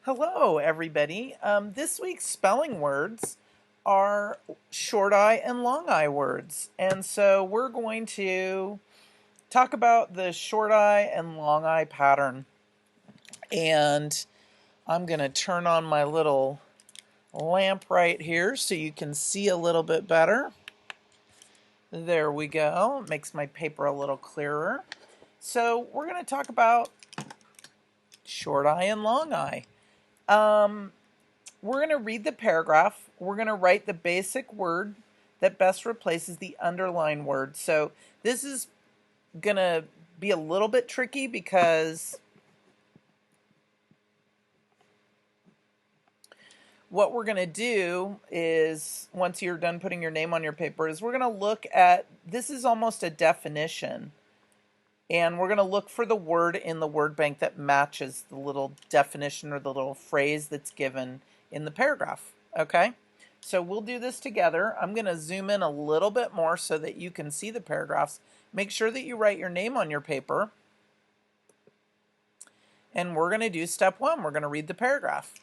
Hello, everybody. This week's spelling words are short I and long I words. And so we're going to talk about the short I and long I pattern. And I'm going to turn on my little lamp right here so you can see a little bit better. There we go. It makes my paper a little clearer. So we're going to talk about short I and long I. We're going to read the paragraph. We're going to write the basic word that best replaces the underlined word. So this is going to be a little bit tricky because what we're going to do is, once you're done putting your name on your paper, is we're going to look at, this is almost a definition. And we're going to look for the word in the word bank that matches the little definition or the little phrase that's given in the paragraph. Okay? So we'll do this together. I'm going to zoom in a little bit more so that you can see the paragraphs. Make sure that you write your name on your paper. And we're going to do step one. We're going to read the paragraph.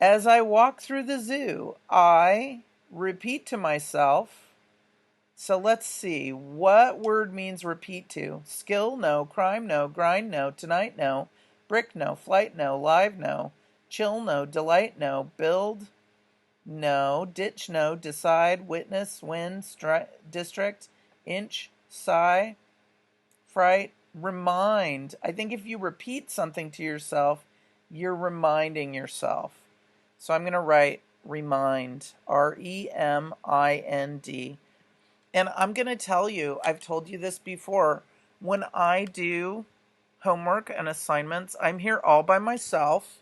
As I walk through the zoo, I repeat to myself. So let's see. What word means repeat to? Skill, no. Crime, no. Grind, no. Tonight, no. Brick, no. Flight, no. Live, no. Chill, no. Delight, no. Build, no. Ditch, no. Decide, witness, win, district, inch, sigh, fright, remind. I think if you repeat something to yourself, you're reminding yourself. So I'm going to write remind, R-E-M-I-N-D. And I'm going to tell you, I've told you this before, when I do homework and assignments, I'm here all by myself,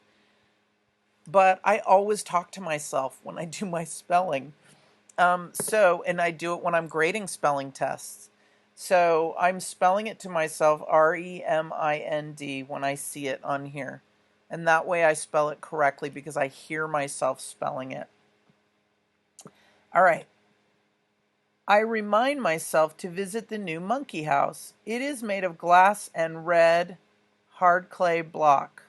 but I always talk to myself when I do my spelling. And I do it when I'm grading spelling tests. So I'm spelling it to myself, R-E-M-I-N-D, when I see it on here. And that way I spell it correctly because I hear myself spelling it. All right. I remind myself to visit the new monkey house. It is made of glass and red hard clay block.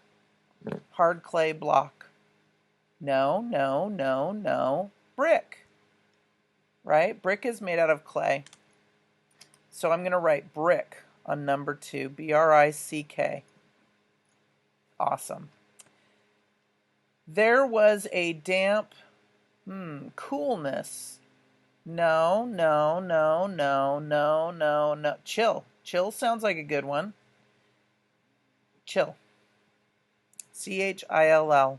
Hard clay block. No, no, no, no. Brick. Right? Brick is made out of clay. So I'm going to write brick on number 2. B-R-I-C-K. Awesome. There was a damp coolness. No, no, no, no, no, no, no. Chill. Chill sounds like a good one. Chill. C-H-I-L-L.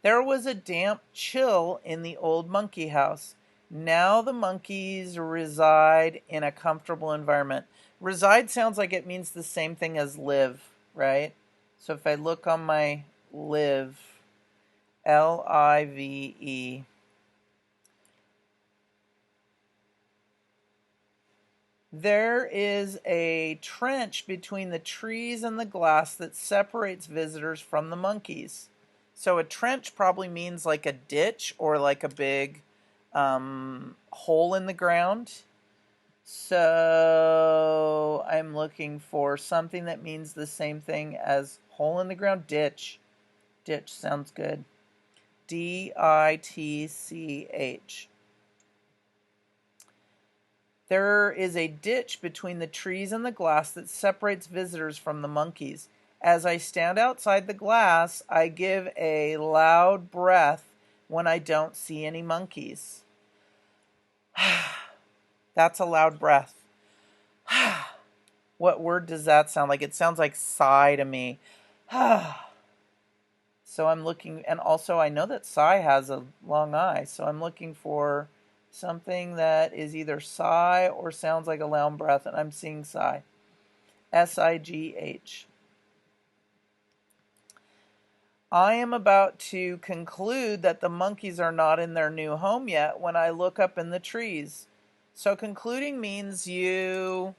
There was a damp chill in the old monkey house. Now the monkeys reside in a comfortable environment. Reside sounds like it means the same thing as live, right? So if I look on my live, L-I-V-E. There is a trench between the trees and the glass that separates visitors from the monkeys. So a trench probably means like a ditch or like a big hole in the ground. So I'm looking for something that means the same thing as hole in the ground. Ditch. Ditch sounds good. D-I-T-C-H. There is a ditch between the trees and the glass that separates visitors from the monkeys. As I stand outside the glass, I give a loud breath when I don't see any monkeys. That's a loud breath. What word does that sound like? It sounds like sigh to me. So I'm looking, and also I know that sigh has a long I, so I'm looking for something that is either sigh or sounds like a loud breath, and I'm seeing sigh. S-I-G-H. I am about to conclude that the monkeys are not in their new home yet when I look up in the trees. So concluding means you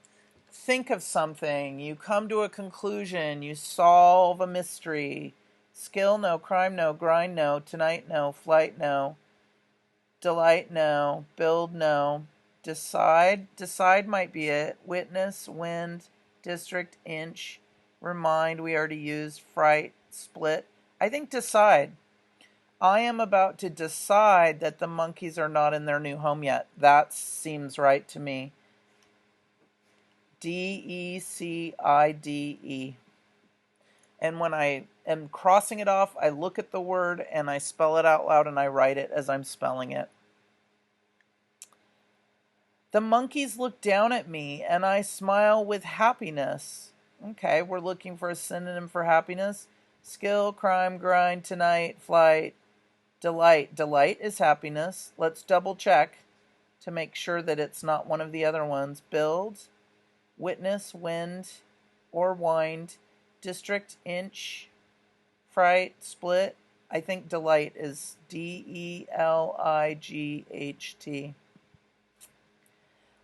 think of something, you come to a conclusion, you solve a mystery. Skill, no. Crime, no. Grind, no. Tonight, no. Flight, no. Delight, no. Build, no. Decide. Decide might be it. Witness, wind, district, inch. Remind, we already used. Fright, split. I think decide. I am about to decide that the monkeys are not in their new home yet. That seems right to me. Decide. And when I am crossing it off, I look at the word and I spell it out loud and I write it as I'm spelling it. The monkeys look down at me and I smile with happiness. Okay, we're looking for a synonym for happiness. Skill, crime, grind, tonight, flight, delight. Delight is happiness. Let's double check to make sure that it's not one of the other ones. Build, witness, wind, or wind, district, inch, fright, split. I think delight is Delight.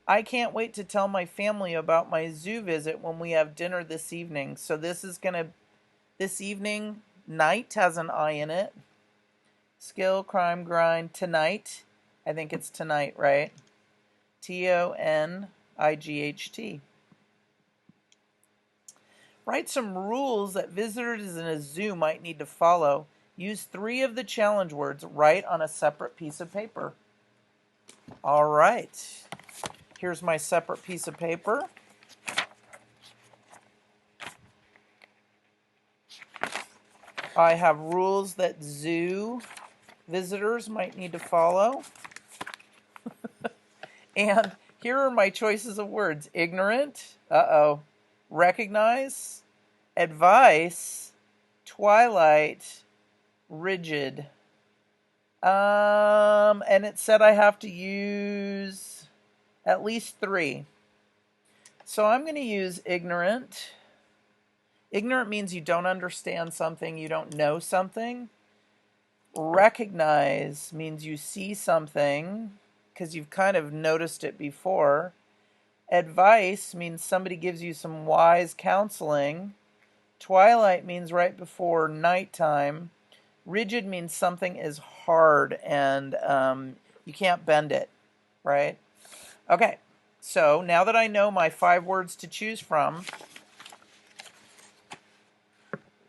I can't wait to tell my family about my zoo visit when we have dinner this evening. So this evening, night has an I in it. Skill, crime, grind, tonight. I think it's tonight, right? Tonight. Write some rules that visitors in a zoo might need to follow. Use 3 of the challenge words. Write on a separate piece of paper. All right. Here's my separate piece of paper. I have rules that zoo visitors might need to follow. And here are my choices of words. Ignorant, recognize, advice, twilight, rigid. And it said I have to use at least 3. So I'm going to use ignorant. Ignorant means you don't understand something, you don't know something. Recognize means you see something because you've kind of noticed it before. Advice means somebody gives you some wise counseling. Twilight means right before nighttime. Rigid means something is hard and you can't bend it, right? Okay, so now that I know my 5 words to choose from,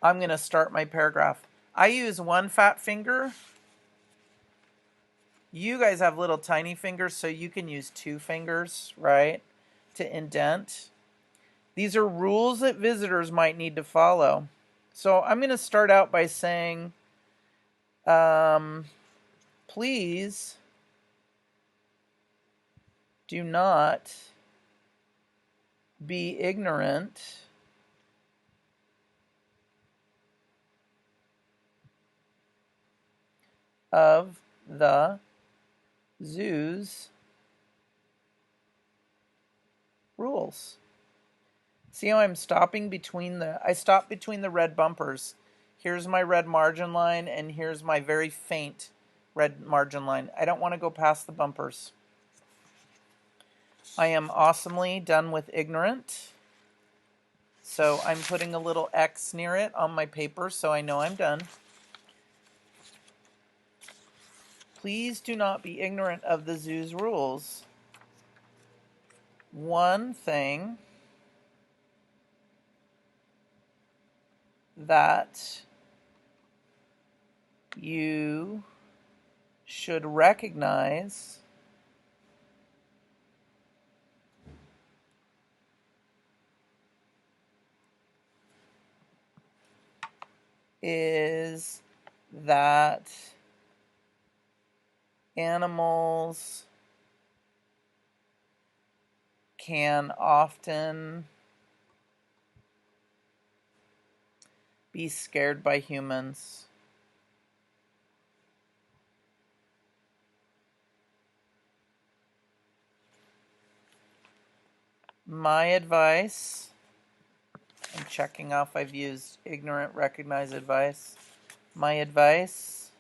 I'm going to start my paragraph. I use 1 fat finger. You guys have little tiny fingers, so you can use 2 fingers, right, to indent. These are rules that visitors might need to follow. So I'm going to start out by saying, please do not be ignorant of the zoo's rules. See how I'm stopping between I stop between the red bumpers. Here's my red margin line and here's my very faint red margin line. I don't want to go past the bumpers. I am awesomely done with ignorant. So I'm putting a little X near it on my paper so I know I'm done. Please do not be ignorant of the zoo's rules. One thing that you should recognize is that animals can often be scared by humans. My advice, I'm checking off I've used ignorant, recognize advice. My advice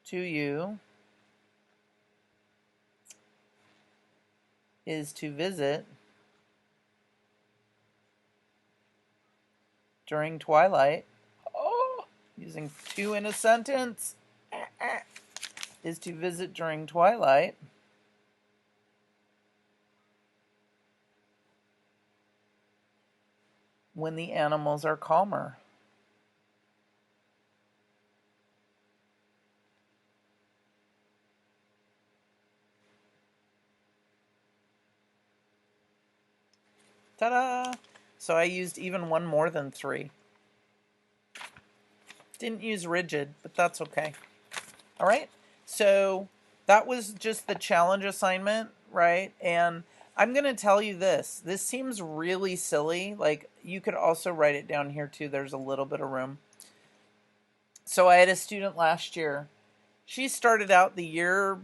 to you is to visit during twilight. Oh, using 2 in a sentence. Is to visit during twilight. when the animals are calmer. Ta-da! So I used even one more than 3. Didn't use rigid, but that's okay. All right. So that was just the challenge assignment, right? And I'm going to tell you this. This seems really silly. Like, you could also write it down here too. There's a little bit of room. So I had a student last year. She started out the year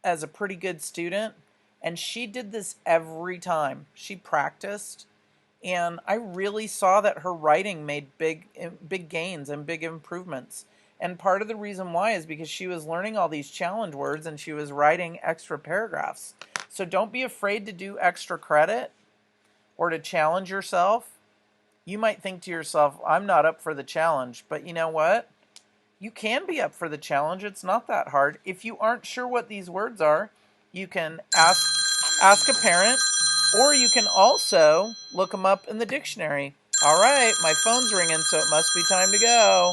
as a pretty good student, and she did this every time. She practiced, and I really saw that her writing made big gains and big improvements. And part of the reason why is because she was learning all these challenge words and she was writing extra paragraphs. So don't be afraid to do extra credit or to challenge yourself. You might think to yourself, I'm not up for the challenge, but you know what? You can be up for the challenge. It's not that hard. If you aren't sure what these words are, you can ask a parent, or you can also look them up in the dictionary. All right, my phone's ringing, so it must be time to go.